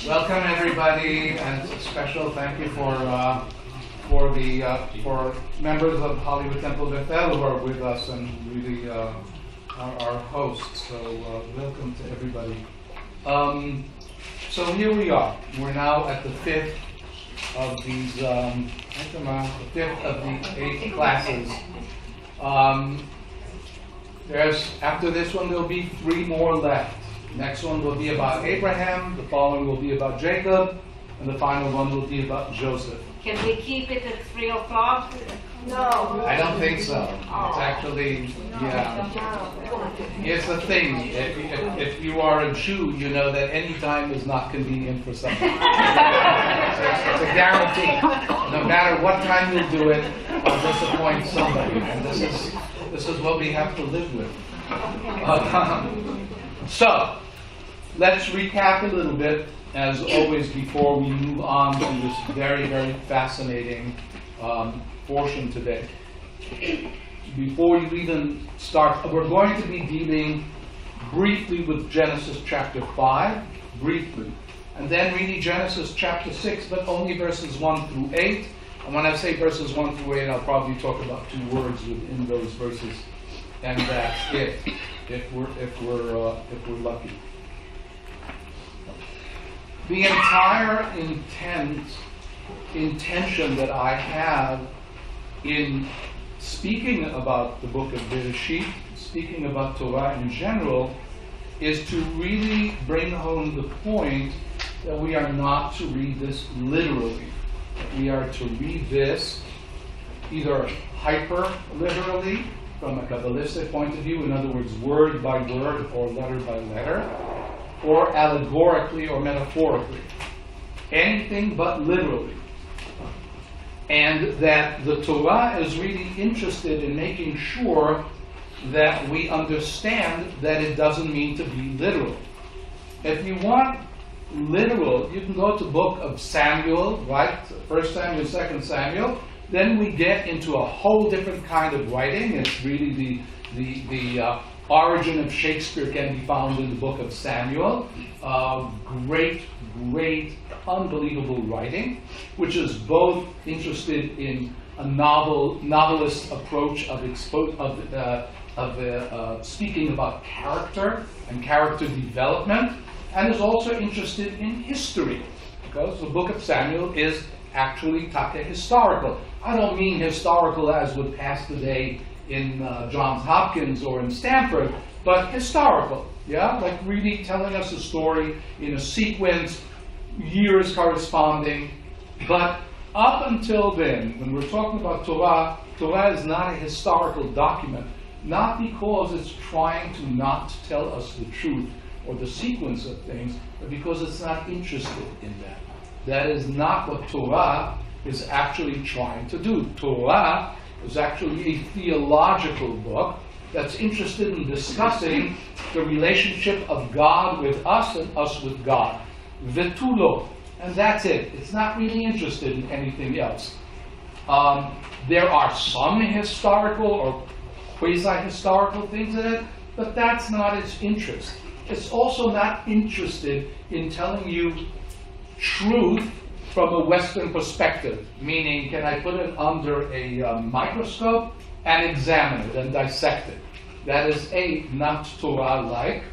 Welcome everybody, and a special thank you for members of Hollywood Temple Bethel who are with us and really our hosts. So welcome to everybody. So here we are. We're now at the fifth of these, the fifth of the 8 classes. After this one, there'll be 3 more left. Next one will be about Abraham, the following will be about Jacob, and the final one will be about Joseph. Can we keep it at 3 o'clock? No. I don't think so. It's actually, yeah. Here's the thing, if you are a Jew, you know that any time is not convenient for someone. It's a guarantee. No matter what time you do it, I'll disappoint somebody. And this is what we have to live with. So, let's recap a little bit, as always, before we move on to this very, very fascinating portion today. Before you even start, we're going to be dealing briefly with Genesis chapter 5, briefly, and then really Genesis chapter 6, but only verses 1 through 8. And when I say verses 1 through 8, I'll probably talk about 2 words within those verses, and that's it. If we're lucky. The entire intention that I have in speaking about the book of Bereshit, speaking about Torah in general, is to really bring home the point that we are not to read this literally. We are to read this either hyper-literally, from a Kabbalistic point of view, in other words, word by word or letter by letter, or allegorically or metaphorically. Anything but literally. And that the Torah is really interested in making sure that we understand that it doesn't mean to be literal. If you want literal, you can go to the book of Samuel, right? 1 Samuel, 2 Samuel. Then we get into a whole different kind of writing. It's really the origin of Shakespeare can be found in the book of Samuel. Great, unbelievable writing, which is both interested in a novelist approach of speaking about character and character development, and is also interested in history, because the book of Samuel is actually historical. I don't mean historical as would pass the day in Johns Hopkins or in Stanford, but historical, yeah? Like really telling us a story in a sequence, years corresponding. But up until then, when we're talking about Torah, Torah is not a historical document, not because it's trying to not tell us the truth or the sequence of things, but because it's not interested in that. That is not what Torah is actually trying to do. Torah is actually a theological book that's interested in discussing the relationship of God with us and us with God. Vetulo. And that's it. It's not really interested in anything else. There are some historical or quasi-historical things in it, but that's not its interest. It's also not interested in telling you truth from a Western perspective, meaning can I put it under a microscope and examine it and dissect it. That is A, not Torah-like.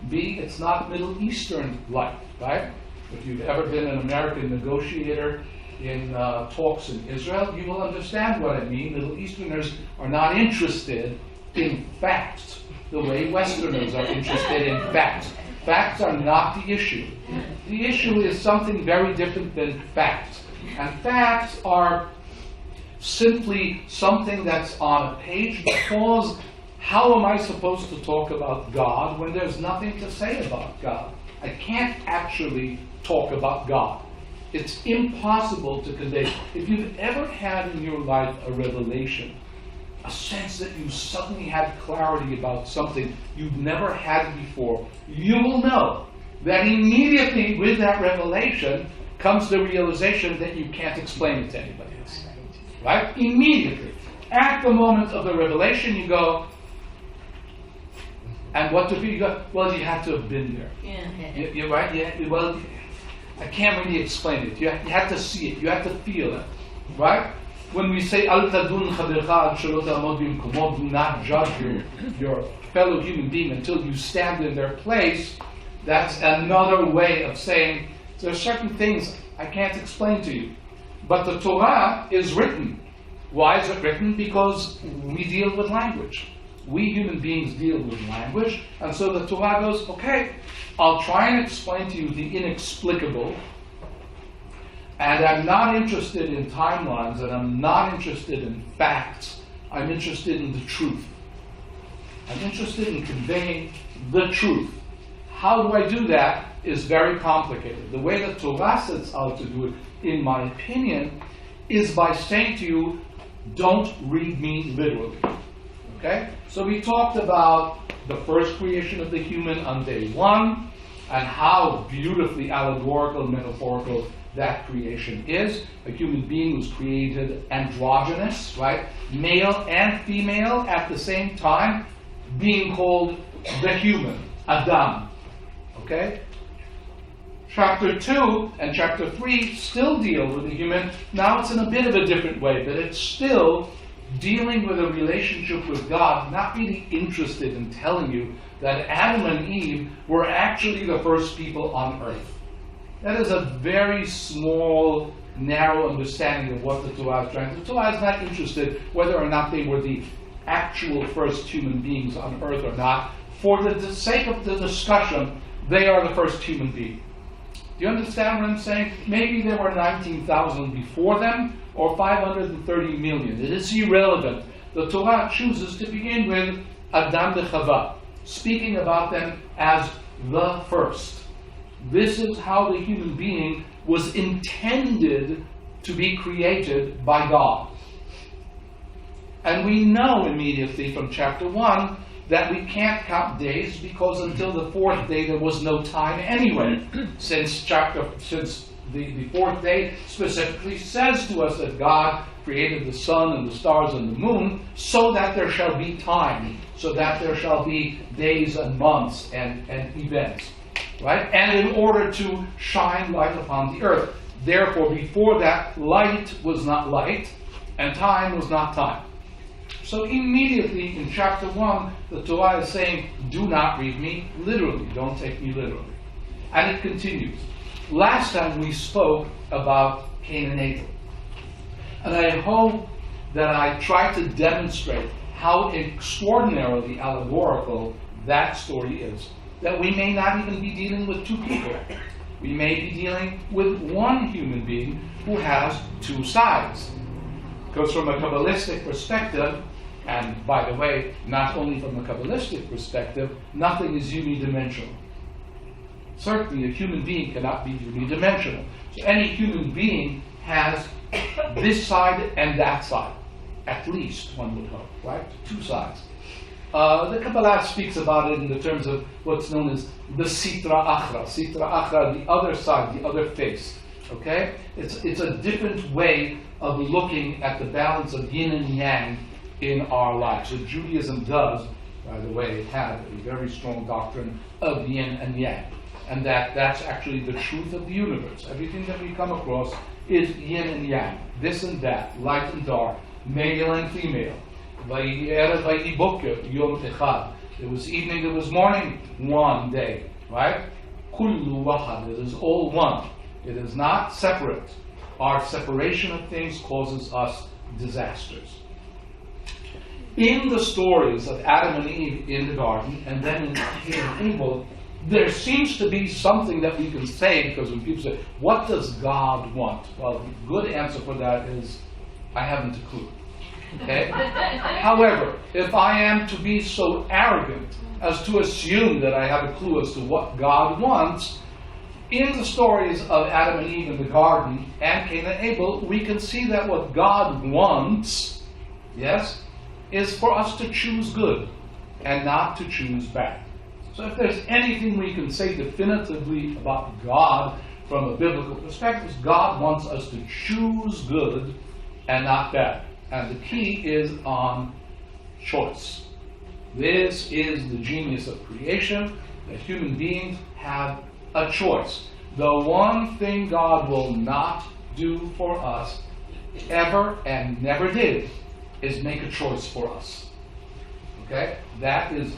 B, it's not Middle Eastern-like, right? If you've ever been an American negotiator in talks in Israel, you will understand what I mean. Middle Easterners are not interested in facts the way Westerners are interested in facts. Facts are not the issue. The issue is something very different than facts. And facts are simply something that's on a page, because how am I supposed to talk about God when there's nothing to say about God? I can't actually talk about God. It's impossible to convey. If you've ever had in your life a revelation, a sense that you suddenly had clarity about something you've never had before, you will know that immediately with that revelation comes the realization that you can't explain it to anybody else. Right? Immediately. At the moment of the revelation, you go, And what do people go? Well, you have to have been there. You're right. Yeah. Well, I can't really explain it. You have to see it. You have to feel it, right? When we say Al tadun chavercha ad shelo ta'amod b'mkomo, do not judge your fellow human being until you stand in their place. That's another way of saying there are certain things I can't explain to you. But the Torah is written. Why is it written? Because we deal with language. We human beings deal with language. And so the Torah goes, okay, I'll try and explain to you the inexplicable. And I'm not interested in timelines, and I'm not interested in facts. I'm interested in the truth. I'm interested in conveying the truth. How do I do that is very complicated. The way the Torah sets out to do it, in my opinion, is by saying to you, don't read me literally. Okay? So we talked about the first creation of the human on day one, and how beautifully allegorical and metaphorical that creation is. A human being was created androgynous, right? Male and female at the same time, being called the human, Adam. Okay? Chapter 2 and chapter 3 still deal with the human. Now it's in a bit of a different way, but it's still dealing with a relationship with God, not really interested in telling you that Adam and Eve were actually the first people on earth. That is a very small, narrow understanding of what the Torah is trying to do. The Torah is not interested whether or not they were the actual first human beings on earth or not. For the sake of the discussion, they are the first human being. Do you understand what I'm saying? Maybe there were 19,000 before them, or 530 million. It is irrelevant. The Torah chooses to begin with Adam de Chava, speaking about them as the first. This is how the human being was intended to be created by God. And we know immediately from chapter 1 that we can't count days, because until the fourth day there was no time anyway. Since the fourth day specifically says to us that God created the sun and the stars and the moon so that there shall be time, so that there shall be days and months and events, right? And in order to shine light upon the earth. Therefore, before that, light was not light and time was not time. So immediately in chapter 1, the Torah is saying, do not read me literally, don't take me literally. And it continues. Last time we spoke about Cain and Abel. And I hope that I tried to demonstrate how extraordinarily allegorical that story is. That we may not even be dealing with two people. We may be dealing with one human being who has two sides. Because from a Kabbalistic perspective, and by the way, not only from a Kabbalistic perspective, nothing is unidimensional. Certainly a human being cannot be unidimensional. So any human being has this side and that side. At least, one would hope, right? Two sides. The Kabbalah speaks about it in the terms of what's known as the Sitra Achra. Sitra Achra, the other side, the other face. Okay? It's a different way of looking at the balance of yin and yang in our lives. So Judaism does, by the way, have a very strong doctrine of yin and yang. And that's actually the truth of the universe. Everything that we come across is yin and yang, this and that, light and dark, male and female. There was evening, there was morning, one day, right? Kullu wahad, it is all one. It is not separate. Our separation of things causes us disasters. In the stories of Adam and Eve in the garden, and then in Cain and Abel, there seems to be something that we can say, because when people say, what does God want? Well, the good answer for that is, I haven't a clue. Okay? However, if I am to be so arrogant as to assume that I have a clue as to what God wants, in the stories of Adam and Eve in the garden and Cain and Abel, we can see that what God wants, yes, is for us to choose good and not to choose bad. So if there's anything we can say definitively about God from a biblical perspective, God wants us to choose good and not bad. And the key is on choice. This is the genius of creation, that human beings have a choice. The one thing God will not do for us, ever and never did, is make a choice for us. Okay? That is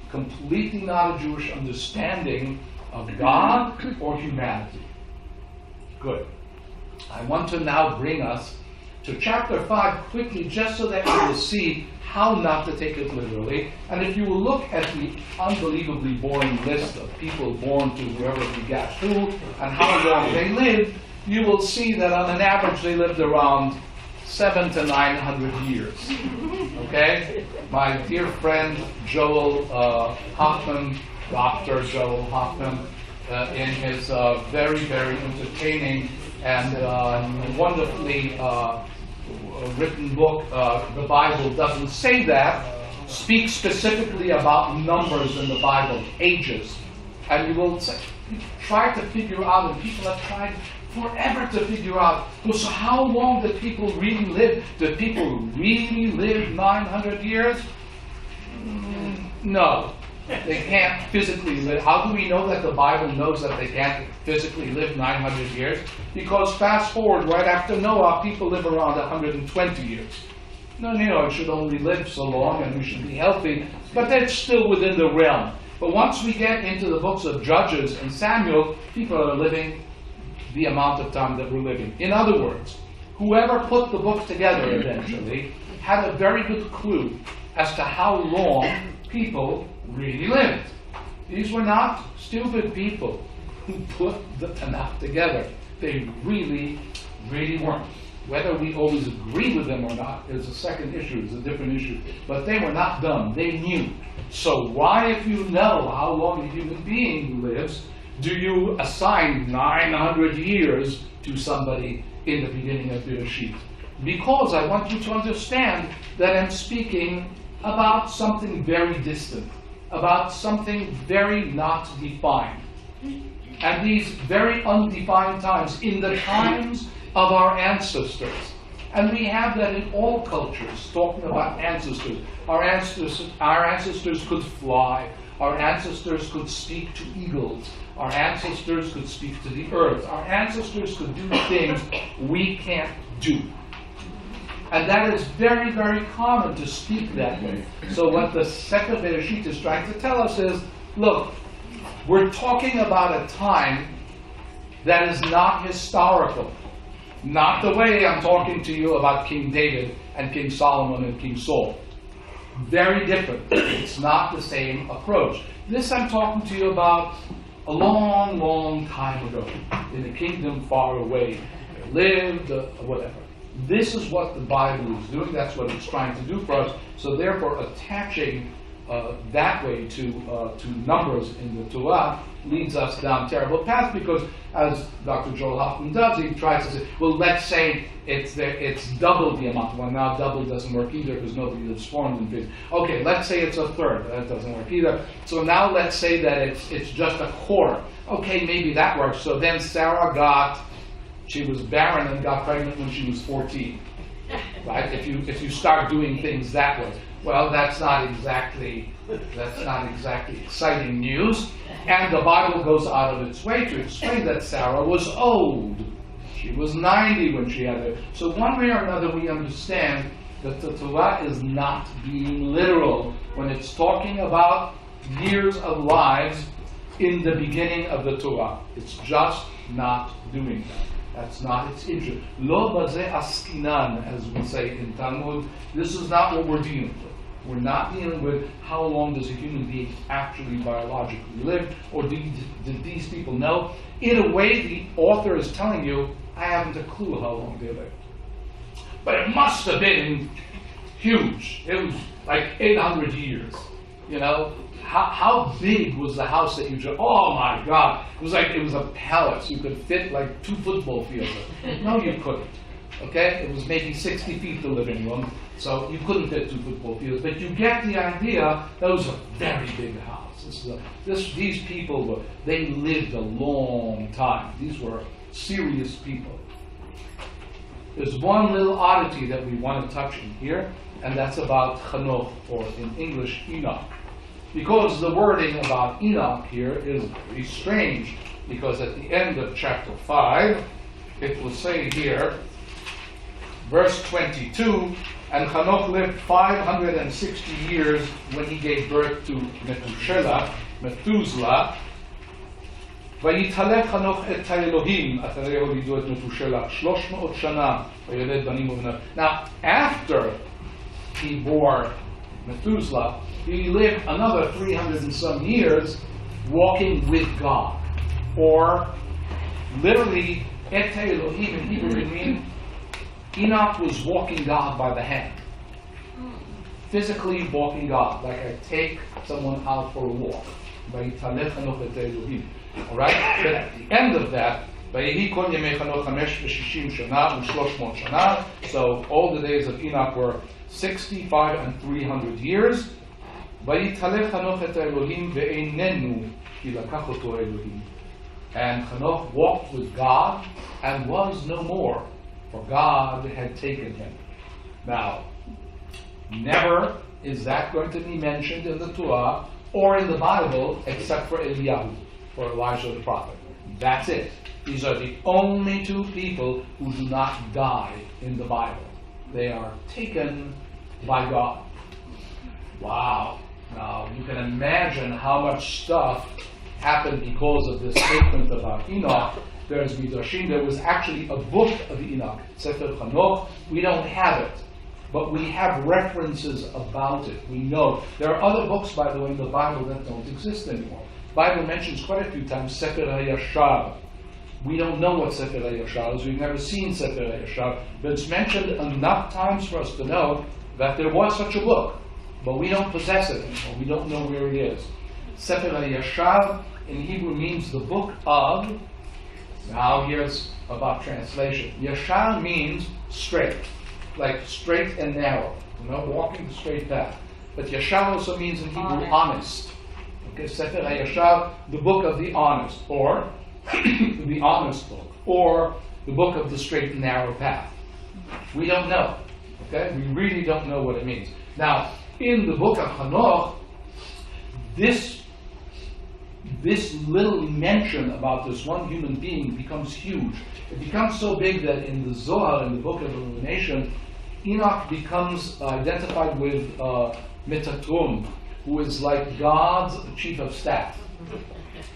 completely not a Jewish understanding of God or humanity. Good. I want to now bring us to chapter 5 quickly, just so that you will see how not to take it literally. And if you will look at the unbelievably boring list of people born to whoever begat who and how long they lived, you will see that on an average they lived around 700 to 900 years. Okay? My dear friend Joel Hoffman, Dr. Joel Hoffman, in his very, very entertaining and wonderfully written book, The Bible Doesn't Say That, speaks specifically about numbers in the Bible, ages. And you will try to figure out, and people have tried forever to figure out, well, so how long did people really live? Did people really live 900 years? No. They can't physically live. How do we know that the Bible knows that they can't physically live 900 years? Because fast forward, right after Noah, people live around 120 years. No, it should only live so long and we should be healthy, but that's still within the realm. But once we get into the books of Judges and Samuel, people are living the amount of time that we're living. In other words, whoever put the book together eventually had a very good clue as to how long people really lived. These were not stupid people who put the Tanakh together. They really, really weren't. Whether we always agree with them or not is a second issue, is a different issue. But they were not dumb. They knew. So why, if you know how long a human being lives, do you assign 900 years to somebody in the beginning of Bereshit? Because I want you to understand that I'm speaking about something very distant, about something very not defined. And these very undefined times, in the times of our ancestors. And we have that in all cultures, talking about ancestors. Our ancestors could fly. Our ancestors could speak to eagles. Our ancestors could speak to the earth. Our ancestors could do things we can't do. And that is very, very common to speak that way. So what the Sefer Bereshit is trying to tell us is, look, we're talking about a time that is not historical. Not the way I'm talking to you about King David and King Solomon and King Saul. Very different. It's not the same approach. This I'm talking to you about a long, long time ago, in a kingdom far away. They lived, whatever. This is what the Bible is doing. That's what it's trying to do for us. So therefore, attaching that way to numbers in the Torah leads us down a terrible path, because as Dr. Joel Hoffman does, he tries to say, well, let's say it's double the amount. Well, now double doesn't work either, because nobody lives 450. Okay, let's say it's a third. That doesn't work either. So now let's say that it's just a quarter. Okay, maybe that works. So then Sarah she was barren and got pregnant when she was 14. Right? If you start doing things that way. Well, that's not exactly exciting news. And the Bible goes out of its way to explain that Sarah was old. She was 90 when she had it. So one way or another, we understand that the Torah is not being literal when it's talking about years of lives in the beginning of the Torah. It's just not doing that. That's not its interest. Lo bazeh askinan, as we say in Talmud. This is not what we're dealing with. We're not dealing with how long does a human being actually biologically live, or did these people know. In a way, the author is telling you, I haven't a clue how long they lived. But it must have been huge. It was like 800 years. How big was the house that you just, oh my God. It was a palace. You could fit like 2 football fields in it. No, you couldn't. Okay? It was maybe 60 feet, the living room. So you couldn't fit 2 football fields. But you get the idea, that was a very big house. These people, they lived a long time. These were serious people. There's one little oddity that we want to touch in here, and that's about Chanoch, or in English, Enoch. Because the wording about Enoch here is very strange, because at the end of chapter 5, it will say here, verse 22, and Chanoch lived 560 years when he gave birth to Methuselah. ויתהלך חנוך את האלוהים, אחרי הולידו את מתושלח, 300 שנה, וילד בנים ובנות. Now, after he bore Methuselah, he lived another 300 and some years walking with God. Or, literally, et Elohim in Hebrew means Enoch was walking God by the hand. Physically walking God, like I take someone out for a walk. ויתהלך חנוך את האלוהים. Alright? But at the end of that, so all the days of Enoch were 65 and 300 years. And Chanoch walked with God and was no more, for God had taken him. Now, never is that going to be mentioned in the Torah or in the Bible except for Eliyahu, or Elijah the prophet. That's it. These are the only two people who do not die in the Bible. They are taken by God. Wow. Now, you can imagine how much stuff happened because of this statement about Enoch. There's Midrashim. There was actually a book of Enoch, Sefer Chanoch. We don't have it, but we have references about it. We know. There are other books, by the way, in the Bible that don't exist anymore. The Bible mentions quite a few times Sefer HaYashar. We don't know what Sefer HaYashar is. We've never seen Sefer HaYashar, but it's mentioned enough times for us to know that there was such a book, but we don't possess it anymore. We don't know where it is. Sefer HaYashar in Hebrew means the book of. Now here's about translation. Yashar means straight, like straight and narrow, walking the straight path. But Yashar also means in Hebrew honest. Okay, Sefer HaYashar, the book of the honest, or the honest book, or the book of the straight and narrow path. We don't know. Okay, we really don't know what it means. Now, in the book of Chanoch, this little mention about this one human being becomes huge. It becomes so big that in the Zohar, in the book of Illumination, Enoch becomes identified with Metatron, who is like God's chief of staff.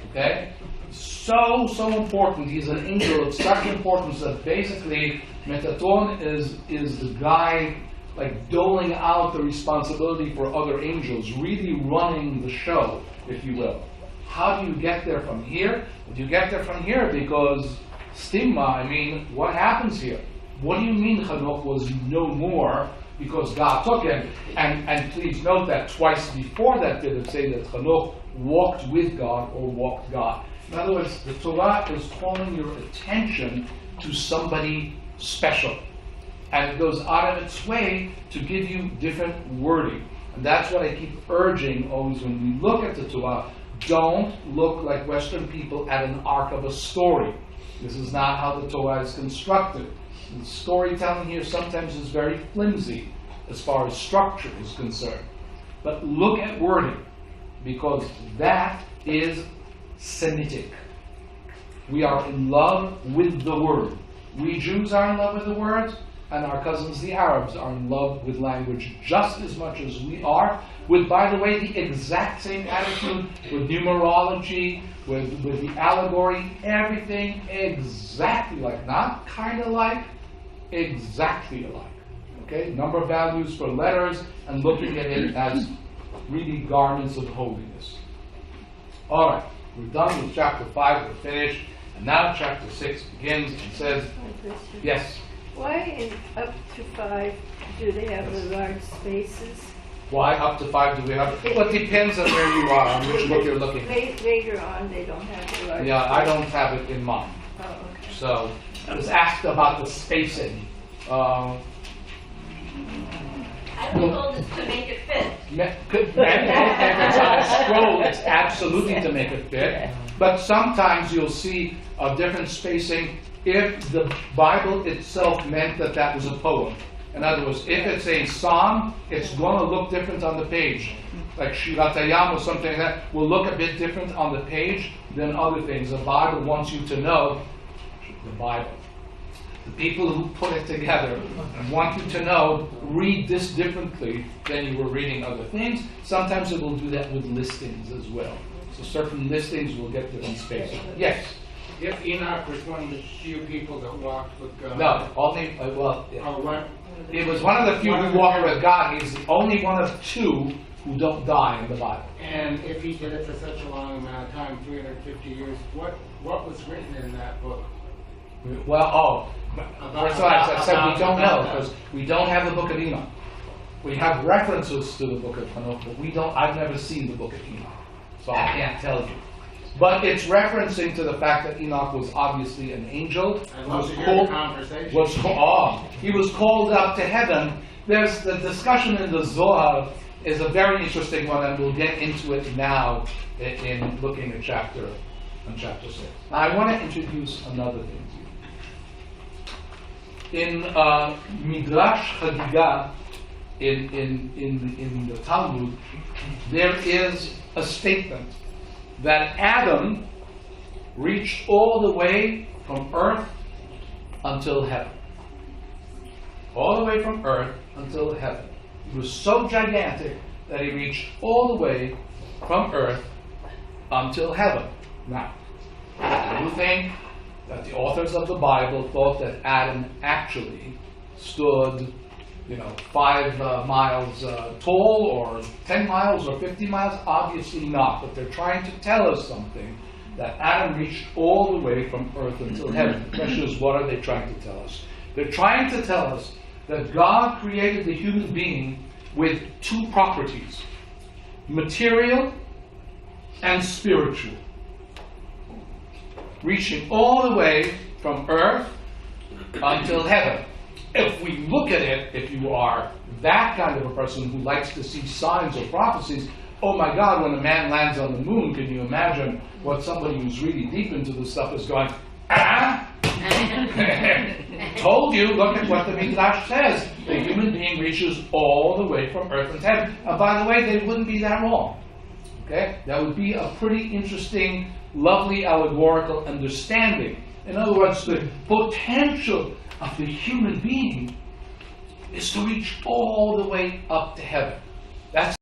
Okay? So important. He's an angel of such importance that basically Metatron is the guy like doling out the responsibility for other angels, really running the show, if you will. How do you get there from here? Well, you get there from here because stigma, what happens here? What do you mean Chanoch was no more because God took him? And please note that twice before that did it say that Chanoch walked with God or walked God. In other words, the Torah is calling your attention to somebody special. And it goes out of its way to give you different wording. And that's what I keep urging always when we look at the Torah. Don't look like Western people at an arc of a story. This is not how the Torah is constructed. The storytelling here sometimes is very flimsy as far as structure is concerned. But look at wording, because that is Semitic. We are in love with the word. We Jews are in love with the word, and our cousins the Arabs are in love with language just as much as we are, with, by the way, the exact same attitude with numerology, with the allegory, everything exactly like, not kind of like, exactly alike. Okay? Number values for letters, and looking at it as really garments of holiness. All right, we're done with chapter 5, we're finished, and now chapter 6 begins and says, yes? Why in up to 5 do they have the large spaces? Why up to 5 do we have? Well, it depends on where you are, on which book you're looking at. Later on, they don't have the large Yeah, spaces. I don't have it in mind. Oh, okay. So, I was asked about the spacing. I was told it's to make it fit. If it's on a scroll, it's absolutely to make it fit. But sometimes you'll see a different spacing if the Bible itself meant that that was a poem. In other words, if it's a psalm, it's going to look different on the page. Like Shiratayam or something like that will look a bit different on the page than other things. The Bible wants you to know the Bible. The people who put it together want you to know, read this differently than you were reading other things. Sometimes it will do that with listings as well. So certain listings will get different space. Yes? If Enoch was one of the few people that walked with God. No, only, well, Oh, what? it was one of the few who walked with God. He's the only one of two who don't die in the Bible. And if he did it for such a long amount of time, 350 years, what was written in that book? Well, first of all, as I said, we don't know, because we don't have the Book of Enoch. We have references to the Book of Enoch, but I've never seen the Book of Enoch, so I can't tell you. But it's referencing to the fact that Enoch was obviously an angel. I'd love to hear the conversation. He was called up to heaven. There's the discussion in the Zohar is a very interesting one, and we'll get into it now in looking at chapter 6. Now, I want to introduce another thing to you. In Midrash Chagiga, in the Talmud, there is a statement that Adam reached all the way from earth until heaven. All the way from earth until heaven. He was so gigantic that he reached all the way from earth until heaven. Now, do you think that the authors of the Bible thought that Adam actually stood, 5 miles tall, or 10 miles, or 50 miles? Obviously not. But they're trying to tell us something, that Adam reached all the way from earth until heaven. The question is, what are they trying to tell us? They're trying to tell us that God created the human being with 2 properties: material and spiritual, reaching all the way from earth until heaven. If we look at it, if you are that kind of a person who likes to see signs or prophecies, oh my God, when a man lands on the moon, can you imagine what somebody who's really deep into this stuff is going, told you, look at what the Midrash says. The human being reaches all the way from earth and heaven. And by the way, they wouldn't be that wrong. Okay? That would be a pretty interesting, lovely allegorical understanding. In other words, the potential of the human being is to reach all the way up to heaven. That's